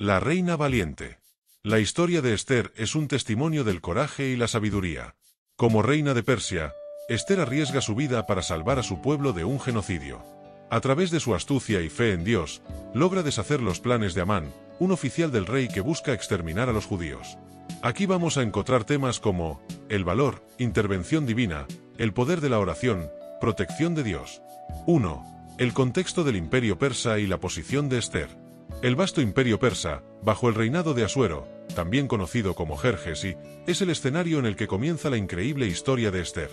La reina valiente. La historia de Esther es un testimonio del coraje y la sabiduría. Como reina de Persia, Esther arriesga su vida para salvar a su pueblo de un genocidio. A través de su astucia y fe en Dios, logra deshacer los planes de Amán, un oficial del rey que busca exterminar a los judíos. Aquí vamos a encontrar temas como el valor, intervención divina, el poder de la oración, protección de Dios. 1. El contexto del imperio persa y la posición de Esther. El vasto imperio persa, bajo el reinado de Asuero, también conocido como Jerjes, es el escenario en el que comienza la increíble historia de Esther.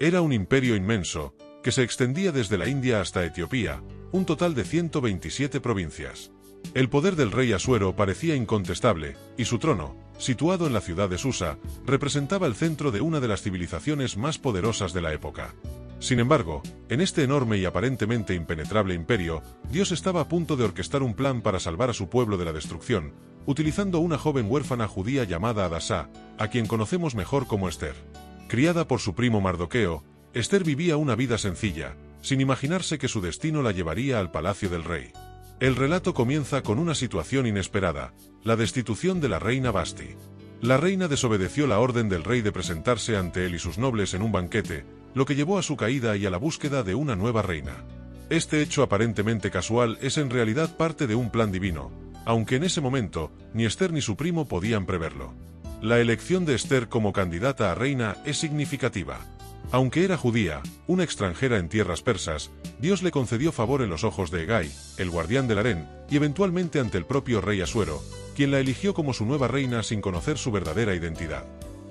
Era un imperio inmenso, que se extendía desde la India hasta Etiopía, un total de 127 provincias. El poder del rey Asuero parecía incontestable, y su trono, situado en la ciudad de Susa, representaba el centro de una de las civilizaciones más poderosas de la época. Sin embargo, en este enorme y aparentemente impenetrable imperio, Dios estaba a punto de orquestar un plan para salvar a su pueblo de la destrucción, utilizando una joven huérfana judía llamada Hadasá, a quien conocemos mejor como Esther. Criada por su primo Mardoqueo, Esther vivía una vida sencilla, sin imaginarse que su destino la llevaría al palacio del rey. El relato comienza con una situación inesperada, la destitución de la reina Vasti. La reina desobedeció la orden del rey de presentarse ante él y sus nobles en un banquete, lo que llevó a su caída y a la búsqueda de una nueva reina. Este hecho aparentemente casual es en realidad parte de un plan divino, aunque en ese momento, ni Esther ni su primo podían preverlo. La elección de Esther como candidata a reina es significativa. Aunque era judía, una extranjera en tierras persas, Dios le concedió favor en los ojos de Hegai, el guardián del harén, y eventualmente ante el propio rey Asuero, quien la eligió como su nueva reina sin conocer su verdadera identidad.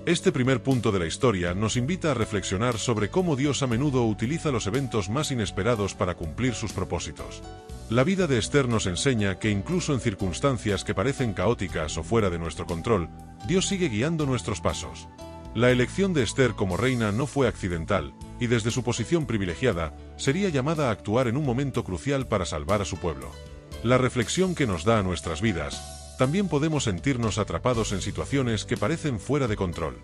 Este primer punto de la historia nos invita a reflexionar sobre cómo Dios a menudo utiliza los eventos más inesperados para cumplir sus propósitos. La vida de Esther nos enseña que incluso en circunstancias que parecen caóticas o fuera de nuestro control, Dios sigue guiando nuestros pasos. La elección de Esther como reina no fue accidental, y desde su posición privilegiada, sería llamada a actuar en un momento crucial para salvar a su pueblo. La reflexión que nos da a nuestras vidas, también podemos sentirnos atrapados en situaciones que parecen fuera de control.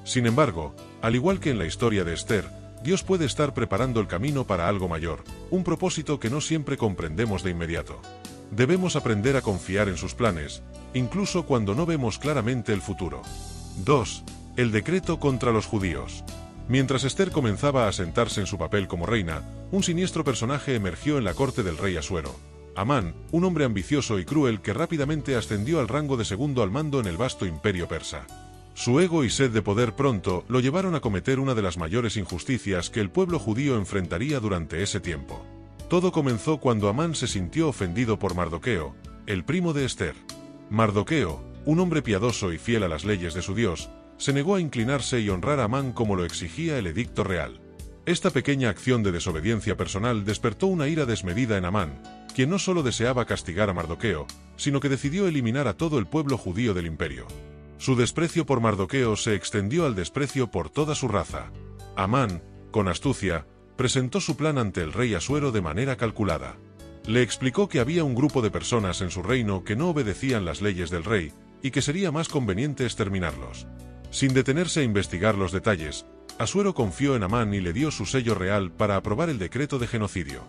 Sin embargo, al igual que en la historia de Esther, Dios puede estar preparando el camino para algo mayor, un propósito que no siempre comprendemos de inmediato. Debemos aprender a confiar en sus planes, incluso cuando no vemos claramente el futuro. 2. El decreto contra los judíos. Mientras Esther comenzaba a sentarse en su papel como reina, un siniestro personaje emergió en la corte del rey Asuero. Amán, un hombre ambicioso y cruel que rápidamente ascendió al rango de segundo al mando en el vasto imperio persa. Su ego y sed de poder pronto lo llevaron a cometer una de las mayores injusticias que el pueblo judío enfrentaría durante ese tiempo. Todo comenzó cuando Amán se sintió ofendido por Mardoqueo, el primo de Esther. Mardoqueo, un hombre piadoso y fiel a las leyes de su Dios, se negó a inclinarse y honrar a Amán como lo exigía el edicto real. Esta pequeña acción de desobediencia personal despertó una ira desmedida en Amán, quien no solo deseaba castigar a Mardoqueo, sino que decidió eliminar a todo el pueblo judío del imperio. Su desprecio por Mardoqueo se extendió al desprecio por toda su raza. Amán, con astucia, presentó su plan ante el rey Asuero de manera calculada. Le explicó que había un grupo de personas en su reino que no obedecían las leyes del rey, y que sería más conveniente exterminarlos. Sin detenerse a investigar los detalles, Asuero confió en Amán y le dio su sello real para aprobar el decreto de genocidio.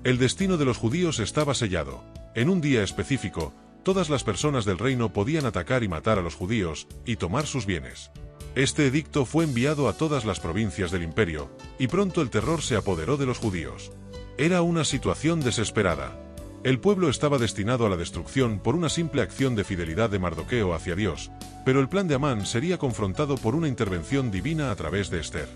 El destino de los judíos estaba sellado. En un día específico, todas las personas del reino podían atacar y matar a los judíos, y tomar sus bienes. Este edicto fue enviado a todas las provincias del imperio, y pronto el terror se apoderó de los judíos. Era una situación desesperada. El pueblo estaba destinado a la destrucción por una simple acción de fidelidad de Mardoqueo hacia Dios, pero el plan de Amán sería confrontado por una intervención divina a través de Esther.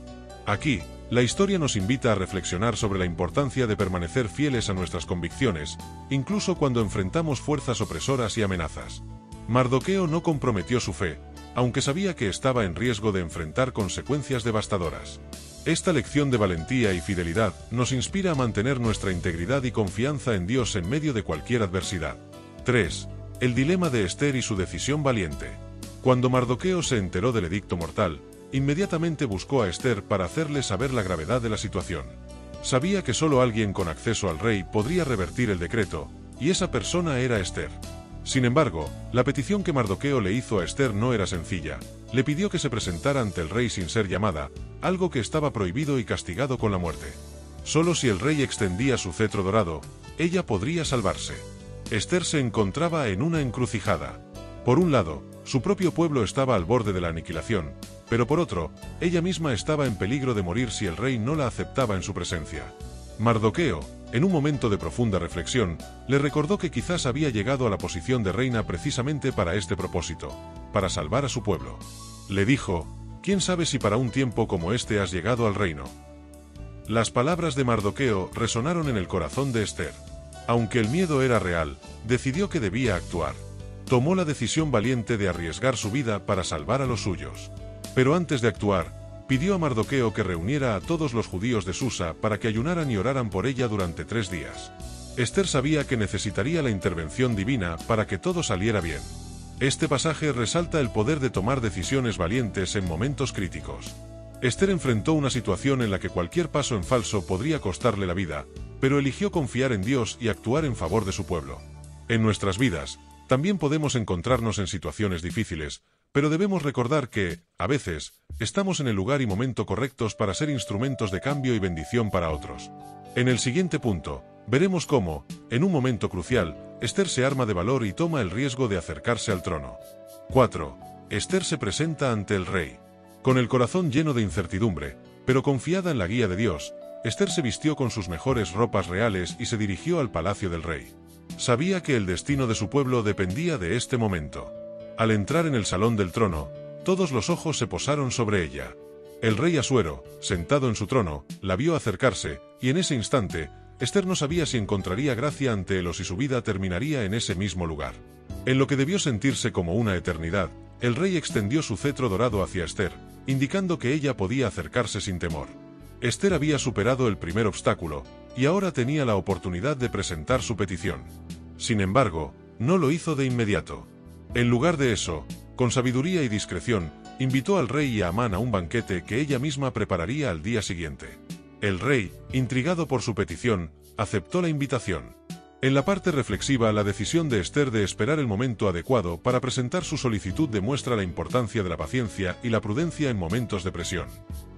Aquí, la historia nos invita a reflexionar sobre la importancia de permanecer fieles a nuestras convicciones, incluso cuando enfrentamos fuerzas opresoras y amenazas. Mardoqueo no comprometió su fe, aunque sabía que estaba en riesgo de enfrentar consecuencias devastadoras. Esta lección de valentía y fidelidad nos inspira a mantener nuestra integridad y confianza en Dios en medio de cualquier adversidad. 3. El dilema de Esther y su decisión valiente. Cuando Mardoqueo se enteró del edicto mortal, inmediatamente buscó a Esther para hacerle saber la gravedad de la situación. Sabía que solo alguien con acceso al rey podría revertir el decreto, y esa persona era Esther. Sin embargo, la petición que Mardoqueo le hizo a Esther no era sencilla. Le pidió que se presentara ante el rey sin ser llamada, algo que estaba prohibido y castigado con la muerte. Solo si el rey extendía su cetro dorado, ella podría salvarse. Esther se encontraba en una encrucijada. Por un lado, su propio pueblo estaba al borde de la aniquilación, pero por otro, ella misma estaba en peligro de morir si el rey no la aceptaba en su presencia. Mardoqueo, en un momento de profunda reflexión, le recordó que quizás había llegado a la posición de reina precisamente para este propósito, para salvar a su pueblo. Le dijo: «¿Quién sabe si para un tiempo como este has llegado al reino?». Las palabras de Mardoqueo resonaron en el corazón de Esther. Aunque el miedo era real, decidió que debía actuar. Tomó la decisión valiente de arriesgar su vida para salvar a los suyos. Pero antes de actuar, pidió a Mardoqueo que reuniera a todos los judíos de Susa para que ayunaran y oraran por ella durante 3 días. Esther sabía que necesitaría la intervención divina para que todo saliera bien. Este pasaje resalta el poder de tomar decisiones valientes en momentos críticos. Esther enfrentó una situación en la que cualquier paso en falso podría costarle la vida, pero eligió confiar en Dios y actuar en favor de su pueblo. En nuestras vidas, también podemos encontrarnos en situaciones difíciles, pero debemos recordar que, a veces, estamos en el lugar y momento correctos para ser instrumentos de cambio y bendición para otros. En el siguiente punto, veremos cómo, en un momento crucial, Esther se arma de valor y toma el riesgo de acercarse al trono. 4. Esther se presenta ante el rey. Con el corazón lleno de incertidumbre, pero confiada en la guía de Dios, Esther se vistió con sus mejores ropas reales y se dirigió al palacio del rey. Sabía que el destino de su pueblo dependía de este momento. Al entrar en el salón del trono, todos los ojos se posaron sobre ella. El rey Asuero, sentado en su trono, la vio acercarse, y en ese instante, Esther no sabía si encontraría gracia ante él o si su vida terminaría en ese mismo lugar. En lo que debió sentirse como una eternidad, el rey extendió su cetro dorado hacia Esther, indicando que ella podía acercarse sin temor. Esther había superado el primer obstáculo, y ahora tenía la oportunidad de presentar su petición. Sin embargo, no lo hizo de inmediato. En lugar de eso, con sabiduría y discreción, invitó al rey y a Amán a un banquete que ella misma prepararía al día siguiente. El rey, intrigado por su petición, aceptó la invitación. En la parte reflexiva, la decisión de Esther de esperar el momento adecuado para presentar su solicitud demuestra la importancia de la paciencia y la prudencia en momentos de presión.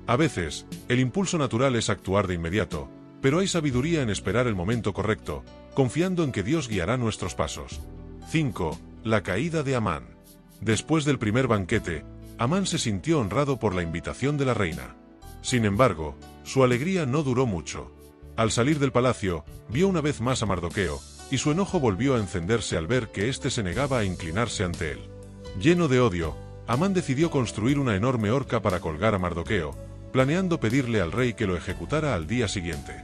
A veces, el impulso natural es actuar de inmediato, pero hay sabiduría en esperar el momento correcto, confiando en que Dios guiará nuestros pasos. 5. La caída de Amán. Después del primer banquete, Amán se sintió honrado por la invitación de la reina. Sin embargo, su alegría no duró mucho. Al salir del palacio, vio una vez más a Mardoqueo, y su enojo volvió a encenderse al ver que éste se negaba a inclinarse ante él. Lleno de odio, Amán decidió construir una enorme horca para colgar a Mardoqueo, planeando pedirle al rey que lo ejecutara al día siguiente.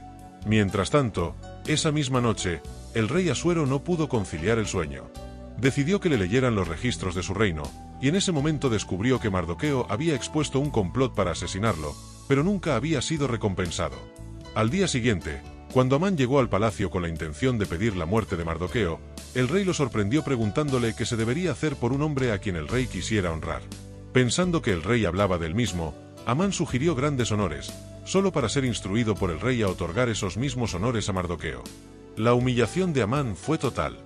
Mientras tanto, esa misma noche, el rey Asuero no pudo conciliar el sueño. Decidió que le leyeran los registros de su reino, y en ese momento descubrió que Mardoqueo había expuesto un complot para asesinarlo, pero nunca había sido recompensado. Al día siguiente, cuando Amán llegó al palacio con la intención de pedir la muerte de Mardoqueo, el rey lo sorprendió preguntándole qué se debería hacer por un hombre a quien el rey quisiera honrar. Pensando que el rey hablaba del mismo, Amán sugirió grandes honores, solo para ser instruido por el rey a otorgar esos mismos honores a Mardoqueo. La humillación de Amán fue total.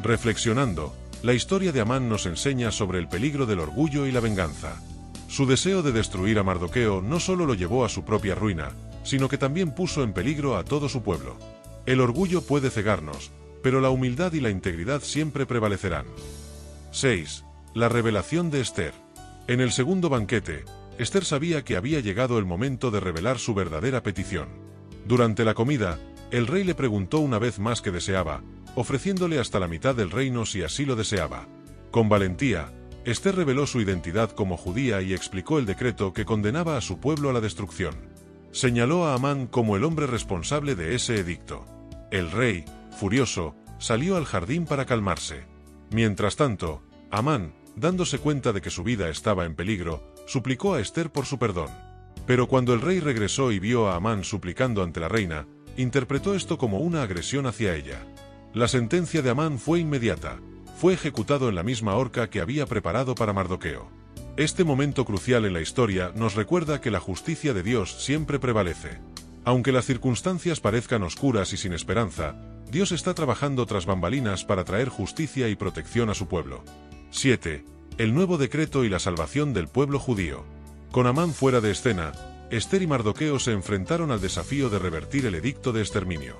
Reflexionando, la historia de Amán nos enseña sobre el peligro del orgullo y la venganza. Su deseo de destruir a Mardoqueo no solo lo llevó a su propia ruina, sino que también puso en peligro a todo su pueblo. El orgullo puede cegarnos, pero la humildad y la integridad siempre prevalecerán. 6. La revelación de Esther. En el segundo banquete, Esther sabía que había llegado el momento de revelar su verdadera petición. Durante la comida, el rey le preguntó una vez más qué deseaba, ofreciéndole hasta la mitad del reino si así lo deseaba. Con valentía, Esther reveló su identidad como judía y explicó el decreto que condenaba a su pueblo a la destrucción. Señaló a Amán como el hombre responsable de ese edicto. El rey, furioso, salió al jardín para calmarse. Mientras tanto, Amán, dándose cuenta de que su vida estaba en peligro, suplicó a Esther por su perdón. Pero cuando el rey regresó y vio a Amán suplicando ante la reina, interpretó esto como una agresión hacia ella. La sentencia de Amán fue inmediata. Fue ejecutado en la misma horca que había preparado para Mardoqueo. Este momento crucial en la historia nos recuerda que la justicia de Dios siempre prevalece. Aunque las circunstancias parezcan oscuras y sin esperanza, Dios está trabajando tras bambalinas para traer justicia y protección a su pueblo. 7. El nuevo decreto y la salvación del pueblo judío. Con Amán fuera de escena, Esther y Mardoqueo se enfrentaron al desafío de revertir el edicto de exterminio.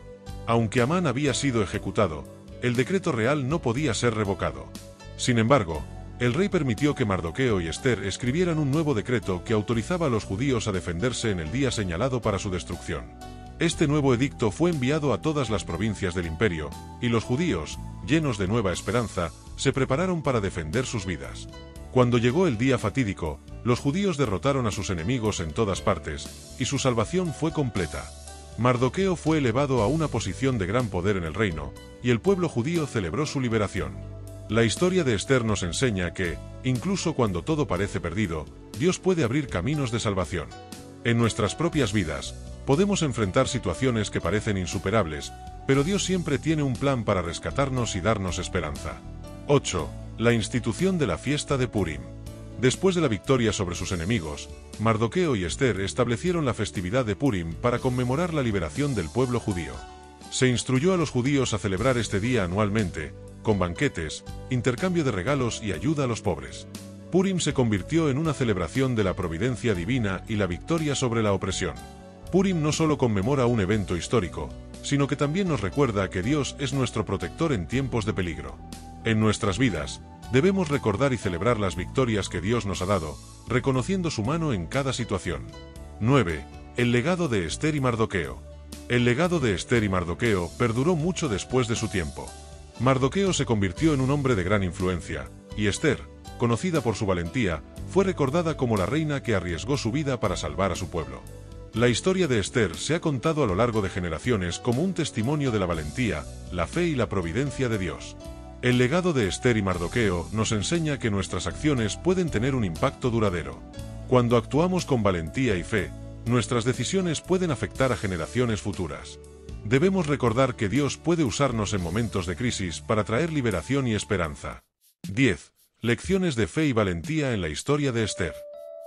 Aunque Amán había sido ejecutado, el decreto real no podía ser revocado. Sin embargo, el rey permitió que Mardoqueo y Ester escribieran un nuevo decreto que autorizaba a los judíos a defenderse en el día señalado para su destrucción. Este nuevo edicto fue enviado a todas las provincias del imperio, y los judíos, llenos de nueva esperanza, se prepararon para defender sus vidas. Cuando llegó el día fatídico, los judíos derrotaron a sus enemigos en todas partes, y su salvación fue completa. Mardoqueo fue elevado a una posición de gran poder en el reino, y el pueblo judío celebró su liberación. La historia de Ester nos enseña que, incluso cuando todo parece perdido, Dios puede abrir caminos de salvación. En nuestras propias vidas, podemos enfrentar situaciones que parecen insuperables, pero Dios siempre tiene un plan para rescatarnos y darnos esperanza. 8. La institución de la fiesta de Purim. Después de la victoria sobre sus enemigos, Mardoqueo y Ester establecieron la festividad de Purim para conmemorar la liberación del pueblo judío. Se instruyó a los judíos a celebrar este día anualmente, con banquetes, intercambio de regalos y ayuda a los pobres. Purim se convirtió en una celebración de la providencia divina y la victoria sobre la opresión. Purim no solo conmemora un evento histórico, sino que también nos recuerda que Dios es nuestro protector en tiempos de peligro. En nuestras vidas, debemos recordar y celebrar las victorias que Dios nos ha dado, reconociendo su mano en cada situación. 9. El legado de Ester y Mardoqueo. El legado de Ester y Mardoqueo perduró mucho después de su tiempo. Mardoqueo se convirtió en un hombre de gran influencia, y Ester, conocida por su valentía, fue recordada como la reina que arriesgó su vida para salvar a su pueblo. La historia de Ester se ha contado a lo largo de generaciones como un testimonio de la valentía, la fe y la providencia de Dios. El legado de Ester y Mardoqueo nos enseña que nuestras acciones pueden tener un impacto duradero. Cuando actuamos con valentía y fe, nuestras decisiones pueden afectar a generaciones futuras. Debemos recordar que Dios puede usarnos en momentos de crisis para traer liberación y esperanza. 10. Lecciones de fe y valentía en la historia de Ester.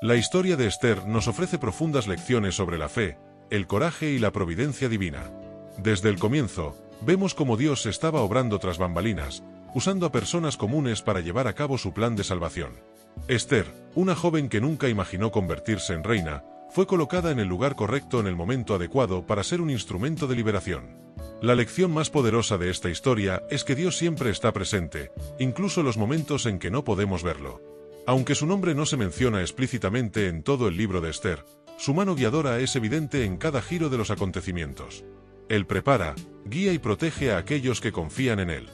La historia de Ester nos ofrece profundas lecciones sobre la fe, el coraje y la providencia divina. Desde el comienzo, vemos cómo Dios estaba obrando tras bambalinas, usando a personas comunes para llevar a cabo su plan de salvación. Ester, una joven que nunca imaginó convertirse en reina, fue colocada en el lugar correcto en el momento adecuado para ser un instrumento de liberación. La lección más poderosa de esta historia es que Dios siempre está presente, incluso en los momentos en que no podemos verlo. Aunque su nombre no se menciona explícitamente en todo el libro de Ester, su mano guiadora es evidente en cada giro de los acontecimientos. Él prepara, guía y protege a aquellos que confían en él.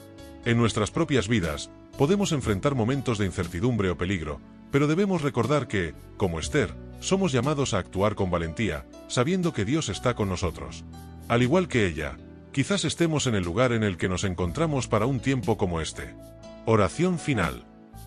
En nuestras propias vidas, podemos enfrentar momentos de incertidumbre o peligro, pero debemos recordar que, como Ester, somos llamados a actuar con valentía, sabiendo que Dios está con nosotros. Al igual que ella, quizás estemos en el lugar en el que nos encontramos para un tiempo como este. Oración final.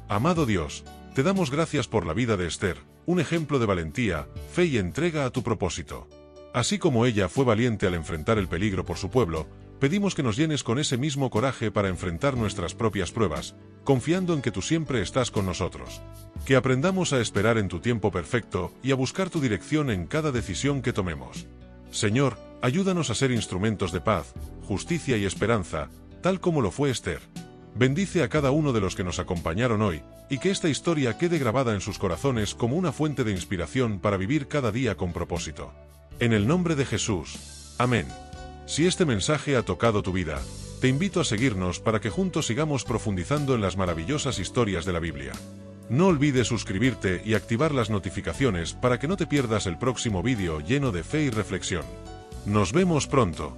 Amado Dios, te damos gracias por la vida de Ester, un ejemplo de valentía, fe y entrega a tu propósito. Así como ella fue valiente al enfrentar el peligro por su pueblo, pedimos que nos llenes con ese mismo coraje para enfrentar nuestras propias pruebas, confiando en que tú siempre estás con nosotros. Que aprendamos a esperar en tu tiempo perfecto y a buscar tu dirección en cada decisión que tomemos. Señor, ayúdanos a ser instrumentos de paz, justicia y esperanza, tal como lo fue Ester. Bendice a cada uno de los que nos acompañaron hoy, y que esta historia quede grabada en sus corazones como una fuente de inspiración para vivir cada día con propósito. En el nombre de Jesús. Amén. Si este mensaje ha tocado tu vida, te invito a seguirnos para que juntos sigamos profundizando en las maravillosas historias de la Biblia. No olvides suscribirte y activar las notificaciones para que no te pierdas el próximo vídeo lleno de fe y reflexión. Nos vemos pronto.